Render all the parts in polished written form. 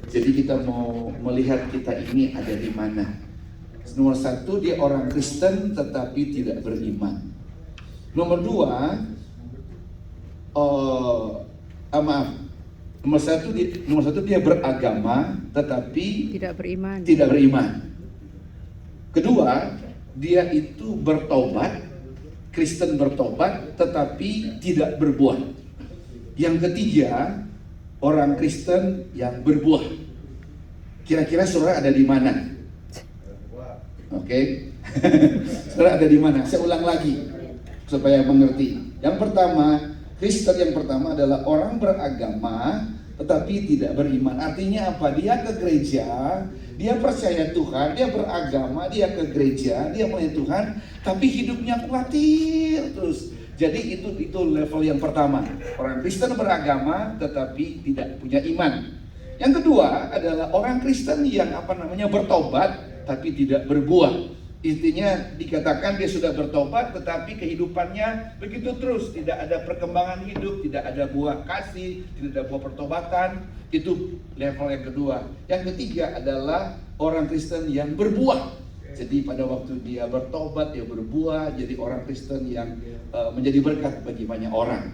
Jadi kita mau melihat kita ini ada di mana. Nomor satu, dia orang Kristen tetapi tidak beriman. Nomor dua, maaf. Nomor satu dia beragama tetapi tidak beriman. Kedua, dia itu bertobat, Kristen bertobat tetapi tidak berbuah. Yang ketiga, orang Kristen yang berbuah. Kira-kira saudara ada di mana? Oke. Saudara ada di mana? Saya ulang lagi supaya mengerti. Yang pertama, Kristen yang pertama adalah orang beragama tetapi tidak beriman. Artinya apa? Dia ke gereja, dia percaya Tuhan, dia beragama, dia ke gereja, dia melayani Tuhan, tapi hidupnya khawatir terus. Jadi itu level yang pertama. Orang Kristen beragama tetapi tidak punya iman. Yang kedua adalah orang Kristen yang bertobat tapi tidak berbuah. Intinya dikatakan dia sudah bertobat tetapi kehidupannya begitu terus, tidak ada perkembangan hidup, tidak ada buah kasih, tidak ada buah pertobatan. Itu level yang kedua. Yang ketiga adalah orang Kristen yang berbuah. Jadi pada waktu dia bertobat, dia berbuah, jadi orang Kristen yang menjadi berkat bagi banyak orang.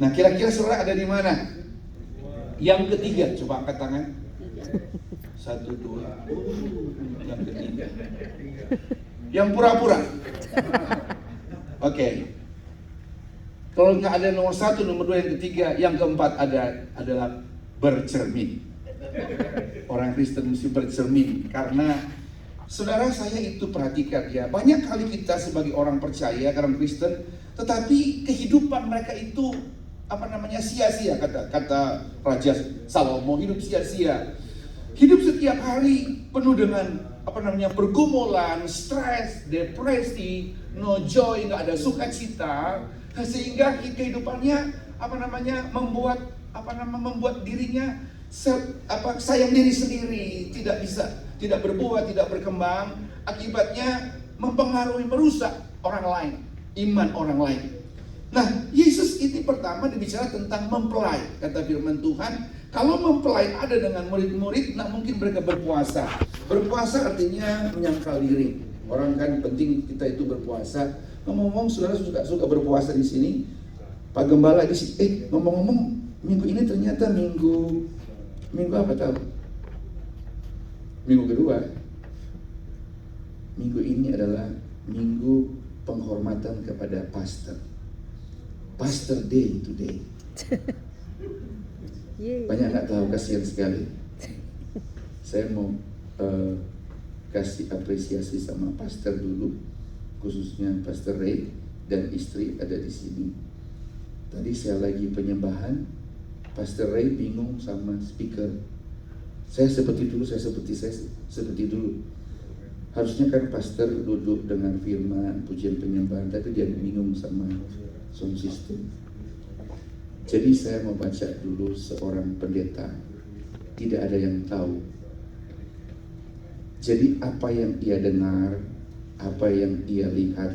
Nah, kira-kira saudara ada di mana? Yang ketiga, coba angkat tangan. 1, 2. Yang ketiga. Yang pura-pura. Oke. Kalau nggak ada nomor 1, nomor 2, yang ketiga, yang keempat adalah bercermin. Orang Kristen mesti bercermin karena saudara, saya itu perhatikan ya, banyak kali kita sebagai orang percaya, orang Kristen, tetapi kehidupan mereka itu sia-sia, kata Raja Salomo, hidup sia-sia. Hidup setiap hari penuh dengan pergumulan, stres, depresi, no joy, nggak ada sukacita, sehingga kehidupannya membuat dirinya sayang diri sendiri, tidak berbuah, tidak berkembang, akibatnya merusak orang lain, iman orang lain. Nah, Yesus ini pertama dibicara tentang mempelai. Kata firman Tuhan, kalau mempelai ada dengan murid-murid, nah mungkin mereka berpuasa. Berpuasa artinya menyangkal diri. Orang kan penting kita itu berpuasa. Ngomong-ngomong, saudara suka berpuasa di sini. Pak Gembala di sini, ngomong-ngomong, minggu ini ternyata minggu apa tahu? Minggu kedua. Minggu ini adalah minggu penghormatan kepada pastor. Pastor Day today. Banyak nggak tahu, kasihan sekali. Saya mau kasih apresiasi sama pastor dulu, khususnya Pastor Ray dan istri ada di sini. Tadi saya lagi penyembahan, Pastor Ray bingung sama speaker. Saya seperti dulu. Harusnya kan pastor duduk dengan firman, pujian penyembahan, tapi dia bingung sama sound system. Jadi saya mau baca dulu seorang pendeta. Tidak ada yang tahu. Jadi apa yang ia dengar, apa yang ia lihat,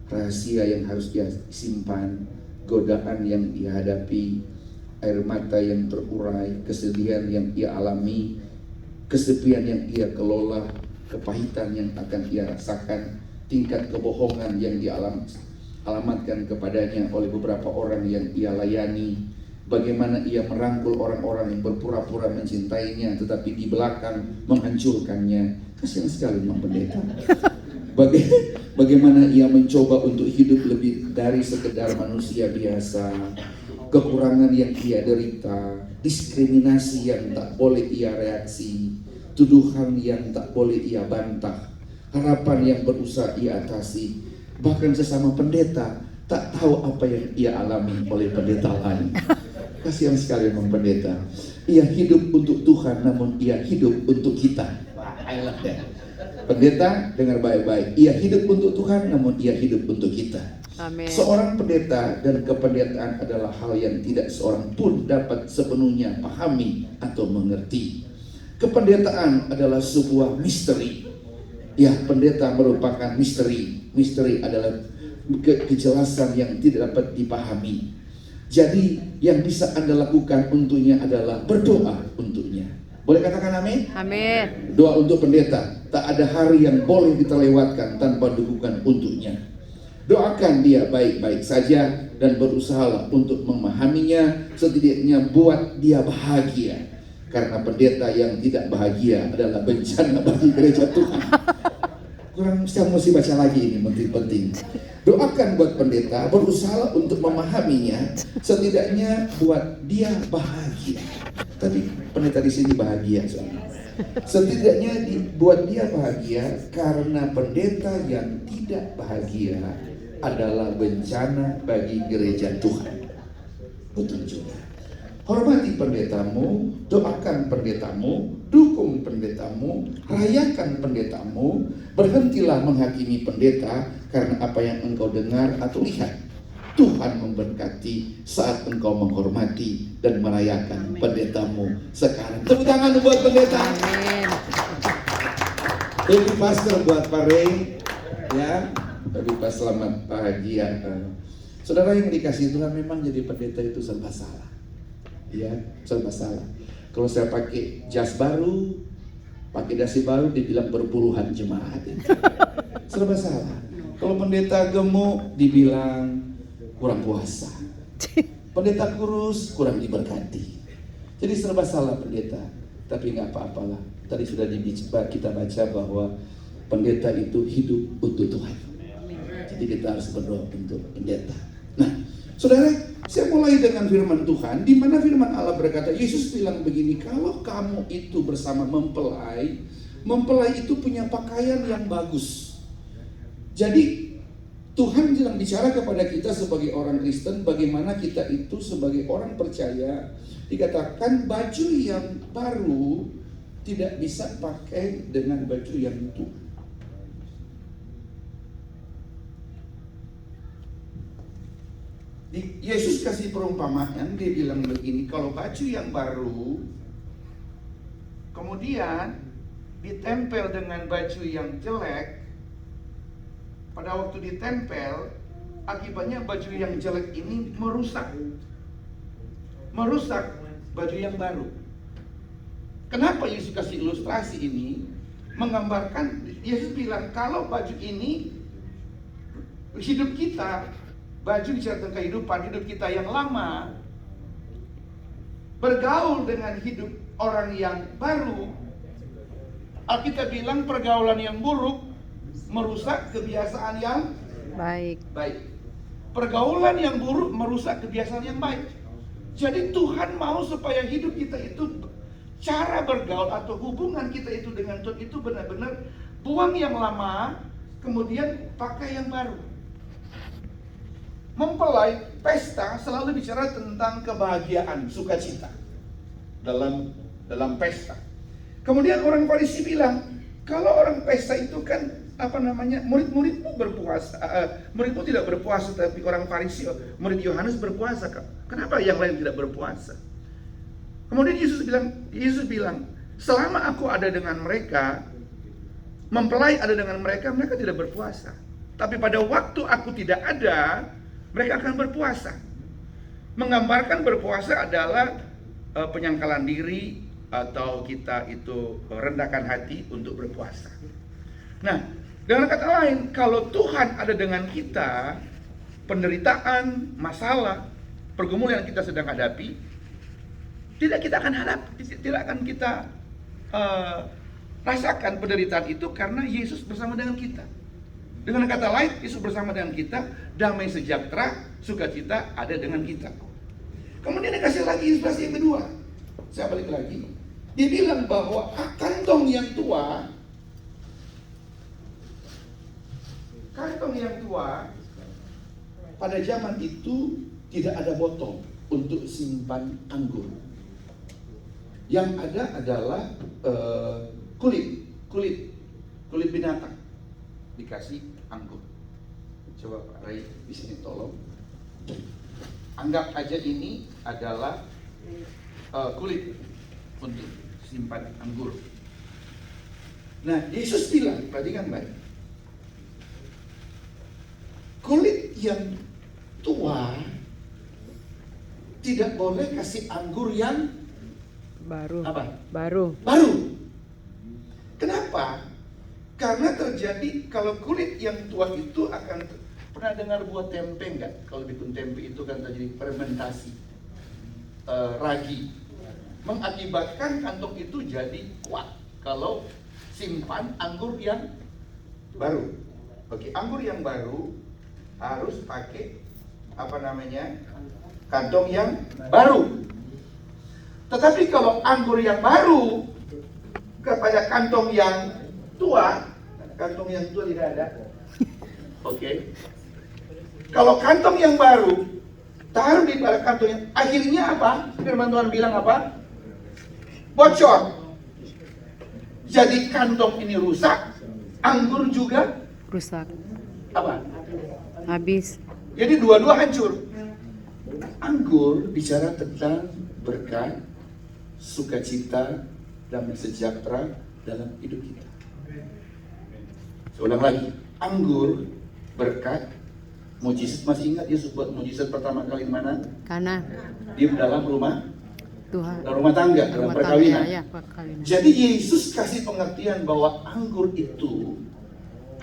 rahasia yang harus dia simpan, godaan yang ia hadapi, air mata yang terurai, kesedihan yang ia alami, kesepian yang ia kelola, kepahitan yang akan ia rasakan, tingkat kebohongan yang dialamatkan kepadanya oleh beberapa orang yang ia layani, bagaimana ia merangkul orang-orang yang berpura-pura mencintainya tetapi di belakang menghancurkannya. Kasihan sekali memang pendeta. Bagaimana ia mencoba untuk hidup lebih dari sekedar manusia biasa, kekurangan yang ia derita, diskriminasi yang tak boleh ia reaksi, tuduhan yang tak boleh ia bantah, harapan yang berusaha ia atasi. Bahkan sesama pendeta tak tahu apa yang ia alami oleh pendeta lain. Kasihan sekali memang pendeta. Ia hidup untuk Tuhan, namun ia hidup untuk kita. I love that. Pendeta, dengar baik-baik. Ia hidup untuk Tuhan, namun ia hidup untuk kita. Amen. Seorang pendeta dan kependetaan adalah hal yang tidak seorang pun dapat sepenuhnya pahami atau mengerti. Kependetaan adalah sebuah misteri. Ya, pendeta merupakan misteri. Misteri adalah kejelasan yang tidak dapat dipahami. Jadi yang bisa Anda lakukan untuknya adalah berdoa untuknya. Boleh katakan amin? Amin. Doa untuk pendeta. Tak ada hari yang boleh kita lewatkan tanpa dukungan untuknya. Doakan dia baik-baik saja dan berusahalah untuk memahaminya, setidaknya buat dia bahagia. Karena pendeta yang tidak bahagia adalah bencana bagi gereja Tuhan. Saya mesti baca lagi ini, penting. Doakan buat pendeta, berusaha untuk memahaminya, setidaknya buat dia bahagia. Tapi pendeta di sini bahagia soalnya. Setidaknya buat dia bahagia, karena pendeta yang tidak bahagia adalah bencana bagi gereja Tuhan. Betul juga. Hormati pendetamu, doakan pendetamu, dukung pendetamu, rayakan pendetamu, berhentilah menghakimi pendeta karena apa yang engkau dengar atau lihat. Tuhan memberkati saat engkau menghormati dan merayakan pendetamu sekarang. Tepuk tangan buat pendeta. Amin. Happy Pastor buat Pak Ray, ya. Happy Pas, selamat bahagia. Saudara yang dikasihi Tuhan, memang jadi pendeta itu serba salah. Ya, serba salah. Kalau saya pakai jas baru, pakai dasi baru, dibilang berpuluhan jemaat. Serba salah. Kalau pendeta gemuk, dibilang kurang puasa. Pendeta kurus, kurang diberkati. Jadi serba salah pendeta. Tapi nggak apa-apalah. Tadi sudah kita baca bahwa pendeta itu hidup untuk Tuhan. Jadi kita harus berdoa untuk pendeta. Nah, saudara, saya mulai dengan firman Tuhan, di mana firman Allah berkata, Yesus bilang begini, kalau kamu itu bersama mempelai itu punya pakaian yang bagus. Jadi Tuhan sedang bicara kepada kita sebagai orang Kristen, bagaimana kita itu sebagai orang percaya, dikatakan baju yang baru tidak bisa pakai dengan baju yang tua. Yesus kasih perumpamaan, dia bilang begini, kalau baju yang baru kemudian ditempel dengan baju yang jelek, pada waktu ditempel, akibatnya baju yang jelek ini merusak baju yang baru. Kenapa Yesus kasih ilustrasi ini? Menggambarkan, Yesus bilang kalau baju ini, hidup kita, baju bicara tentang kehidupan, hidup kita yang lama bergaul dengan hidup orang yang baru. Alkitab bilang pergaulan yang buruk merusak kebiasaan yang baik. Pergaulan yang buruk merusak kebiasaan yang baik. Jadi Tuhan mau supaya hidup kita itu, cara bergaul atau hubungan kita itu dengan Tuhan itu benar-benar buang yang lama, kemudian pakai yang baru. Mempelai, pesta selalu bicara tentang kebahagiaan, sukacita dalam pesta. Kemudian orang Farisi bilang, kalau orang pesta itu kan murid-muridmu berpuasa, muridmu tidak berpuasa, tapi orang Farisi, murid Yohanes berpuasa. Kenapa yang lain tidak berpuasa? Kemudian Yesus bilang, selama aku ada dengan mereka, mempelai ada dengan mereka, mereka tidak berpuasa. Tapi pada waktu aku tidak ada, mereka akan berpuasa. Menggambarkan berpuasa adalah penyangkalan diri, atau kita itu rendahkan hati untuk berpuasa. Nah, dengan kata lain, kalau Tuhan ada dengan kita, penderitaan, masalah, pergumulan yang kita sedang hadapi, tidak akan kita rasakan penderitaan itu, karena Yesus bersama dengan kita. Dengan kata lain, Yesus bersama dengan kita, damai sejahtera, sukacita ada dengan kita. Kemudian dikasih lagi ilustrasi yang kedua. Saya balik lagi. Dia bilang bahwa kantong yang tua pada zaman itu tidak ada botol untuk simpan anggur. Yang ada adalah kulit binatang dikasih anggur. Coba Pak Ray di sini tolong. Anggap aja ini adalah kulit untuk simpan anggur. Nah, Yesus bilang, perhatikan baik, kulit yang tua tidak boleh kasih anggur yang Baru. Apa? Baru. Baru. Kenapa? Karena terjadi kalau kulit yang tua itu akan, pernah dengar buat tempe nggak? Kalau bikin tempe itu kan terjadi fermentasi ragi, mengakibatkan kantong itu jadi kuat kalau simpan anggur yang baru. Oke, anggur yang baru harus pakai apa namanya, kantong yang baru. Tetapi kalau anggur yang baru kepada kantong yang tua, kantong yang tua tidak ada. Oke. Kalau kantong yang baru taruh di bawah kantong yang, akhirnya apa? Firman Tuhan bilang apa? Bocor. Jadi kantong ini rusak, anggur juga Rusak. apa? Habis. Jadi dua-dua hancur. Anggur bicara tentang berkat, sukacita, damai sejahtera dalam hidup kita. Seulang lagi, anggur, berkat, mujizat. Masih ingat Yesus buat mujizat pertama kali di mana? Kana. Di dalam rumah, Tuhan. dalam rumah tangga, dalam Rumah perkawinan. tangga, ya, perkawinan. Jadi Yesus kasih pengertian bahwa anggur itu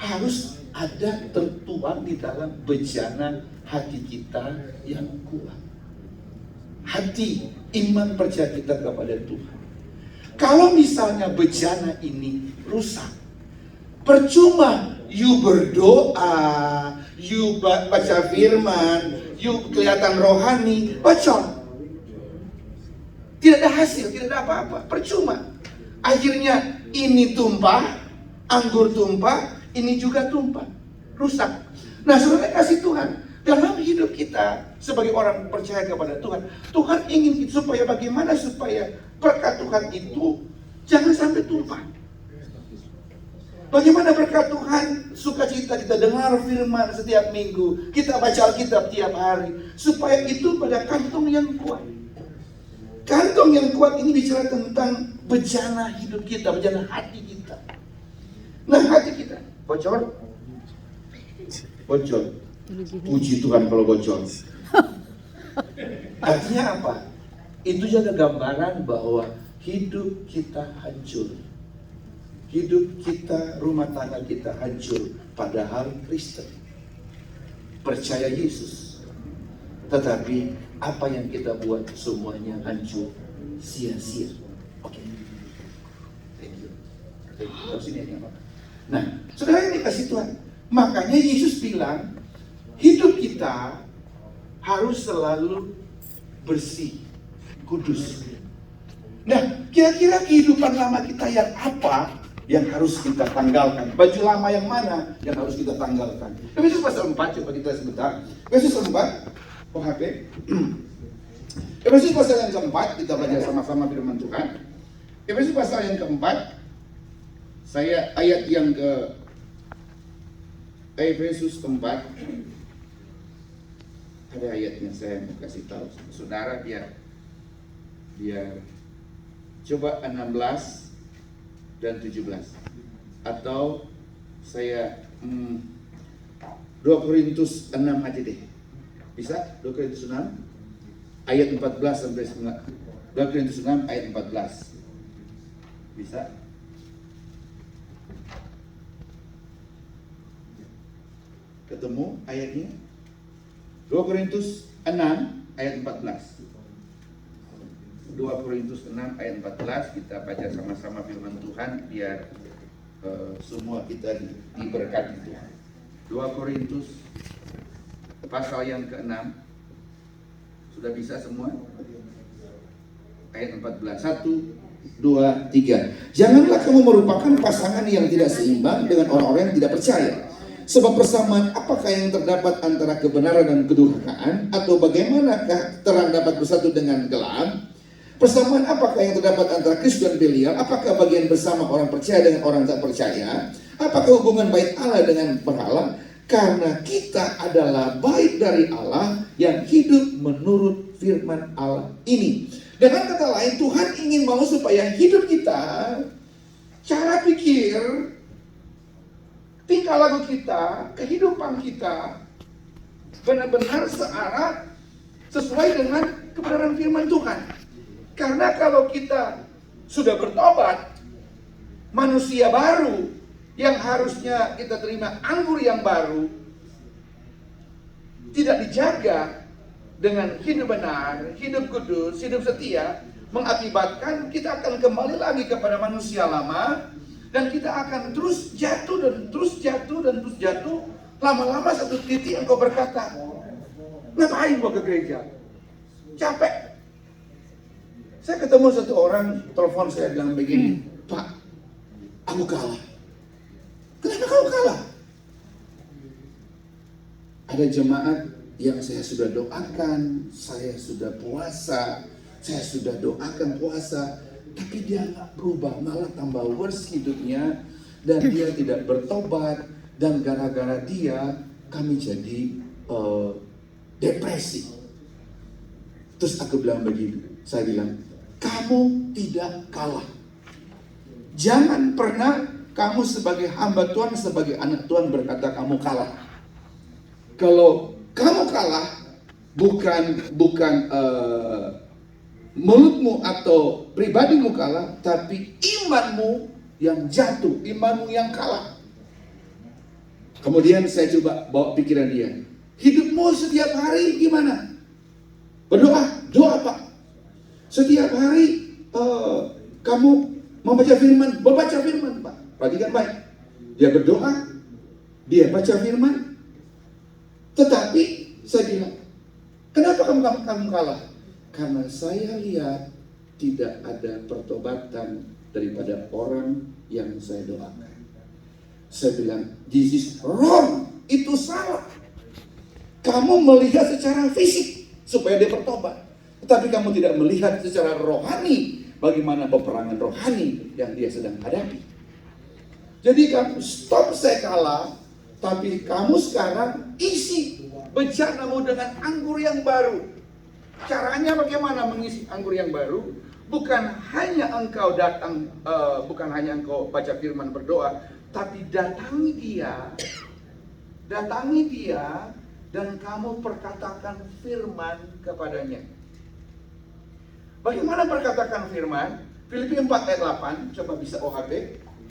harus ada tertuang di dalam bejana hati kita yang kuat. Hati, iman, percaya kita kepada Tuhan. Kalau misalnya bejana ini rusak, percuma you berdoa, you baca firman, you kelihatan rohani, bocor. Tidak ada hasil, tidak ada apa-apa, percuma. Akhirnya ini tumpah, anggur tumpah, ini juga tumpah, rusak. Nah, saudara kasih Tuhan, dalam hidup kita sebagai orang percaya kepada Tuhan, Tuhan ingin supaya bagaimana supaya berkat Tuhan itu jangan sampai tumpah. Bagaimana berkat Tuhan, sukacita kita dengar firman setiap minggu, kita baca Alkitab tiap hari, supaya itu pada kantong yang kuat. Kantong yang kuat ini bicara tentang bejana hidup kita, bejana hati kita. Nah, hati kita bocor, bocor. Puji Tuhan kalau bocor. Artinya apa? Itu juga gambaran bahwa hidup kita hancur. Hidup kita, rumah tangga kita hancur. Padahal Kristen, percaya Yesus. Tetapi apa yang kita buat semuanya hancur, sia-sia. Oke. Thank you. Terus ini apa? Nah, saudara ini kasih Tuhan. Makanya Yesus bilang, hidup kita harus selalu bersih, kudus. Nah, kira-kira kehidupan lama kita yang apa yang harus kita tanggalkan? Baju lama yang mana yang harus kita tanggalkan? Efesus pasal 4, coba kita sebentar. Efesus 4, HP. Efesus pasal yang keempat, kita belajar sama-sama firman Tuhan. Efesus pasal yang keempat, saya ayat yang ke Efesus keempat, ada ayatnya saya mau kasih tahu saudara biar coba 16 dan 17 atau saya 2 Korintus 6 aja deh, bisa? 2 Korintus 6 ayat 14 sampai 9. 2 Korintus 6 ayat 14 bisa? Ketemu ayatnya? 2 Korintus 6 ayat 14. 2 Korintus 6 ayat 14, kita baca sama-sama firman Tuhan biar semua kita diberkati Tuhan. 2 Korintus pasal yang ke-6. Sudah bisa semua? Ayat 14. 1, 2, 3. Janganlah kamu merupakan pasangan yang tidak seimbang dengan orang-orang yang tidak percaya. Sebab persamaan apakah yang terdapat antara kebenaran dan kedurhakaan? Atau bagaimanakah terang dapat bersatu dengan gelap? Persamaan apakah yang terdapat antara Kristus dan Belial? Apakah bagian bersama orang percaya dengan orang tak percaya? Apakah hubungan bait Allah dengan berhala? Karena kita adalah bait dari Allah yang hidup menurut firman Allah ini. Dengan kata lain, Tuhan ingin mau supaya hidup kita, cara pikir, tingkah laku kita, kehidupan kita benar-benar searah sesuai dengan kebenaran firman Tuhan. Karena kalau kita sudah bertobat, manusia baru yang harusnya kita terima anggur yang baru, tidak dijaga dengan hidup benar, hidup kudus, hidup setia, mengakibatkan kita akan kembali lagi kepada manusia lama, dan kita akan terus jatuh dan terus jatuh dan terus jatuh. Lama-lama satu titik engkau berkata, ngapain gua ke gereja? Capek. Saya ketemu satu orang, telepon saya bilang begini, Pak, aku kalah. Kenapa kau kalah? Ada jemaat yang saya sudah doakan, saya sudah puasa, saya sudah doakan puasa, tapi dia nggak berubah, malah tambah worse hidupnya, dan dia tidak bertobat, dan gara-gara dia kami jadi depresi. Terus aku bilang begini, saya bilang, kamu tidak kalah. Jangan pernah kamu sebagai hamba Tuhan, sebagai anak Tuhan berkata kamu kalah. Kalau kamu kalah, bukan mulutmu atau pribadimu kalah, tapi imanmu yang jatuh, imanmu yang kalah. Kemudian saya coba bawa pikiran dia. Hidupmu setiap hari gimana? Berdoa, doa Pak. Setiap hari kamu membaca firman, membaca firman Pak. Perhatikan baik. Dia berdoa, dia baca firman. Tetapi saya bilang, kenapa kamu kalah? Karena saya lihat tidak ada pertobatan daripada orang yang saya doakan. Saya bilang, this is wrong. Itu salah. Kamu melihat secara fisik supaya dia bertobat, tetapi kamu tidak melihat secara rohani bagaimana peperangan rohani yang dia sedang hadapi. Jadi kamu stop saya kalah, tapi kamu sekarang isi bejanamu dengan anggur yang baru. Caranya bagaimana mengisi anggur yang baru? Bukan hanya engkau datang, bukan hanya engkau baca firman berdoa, tapi datangi dia, dan kamu perkatakan firman kepadanya. Bagaimana perkatakan firman? Filipi 4 ayat 8, coba bisa OHB.